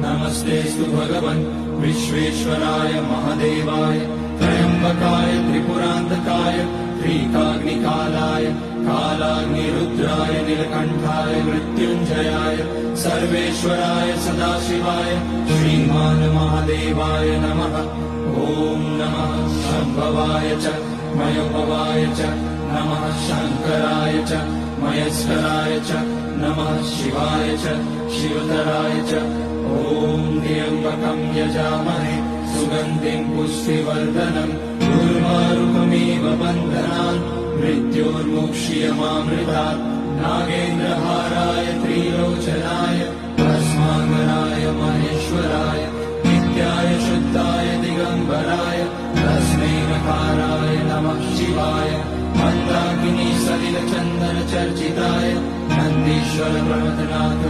नमस्तेऽस्तु भगवन् विश्वेश्वराय महादेवाय त्र्यम्बकाय त्रिपुरान्तकाय त्रिकाग्निकालाय कालाग्निरुद्राय नीलकण्ठाय मृत्युञ्जयाय सर्वेश्वराय सदाशिवाय श्रीमान् महादेवाय नमः। ॐ नमः शम्भवाय च मयोभवाय च नमः शङ्कराय च मयस्कराय च नमः शिवाय च शिवतराय च। ॐ त्र्यम्बकं यजामहे सुगन्धिं पुष्टिवर्धनम् उर्वारुकमिव बन्धनान् मृत्योर्मुक्ष्यमामृतात्। नागेन्द्रहाराय त्रिलोचनाय भस्माङ्गनाय महेश्वराय नित्याय शुद्धाय दिगम्बराय तस्मै नकाराय नमः शिवाय। मन्दाकिनी सलिलचन्दनचर्चिताय नन्दीश्वर प्रमथनाथ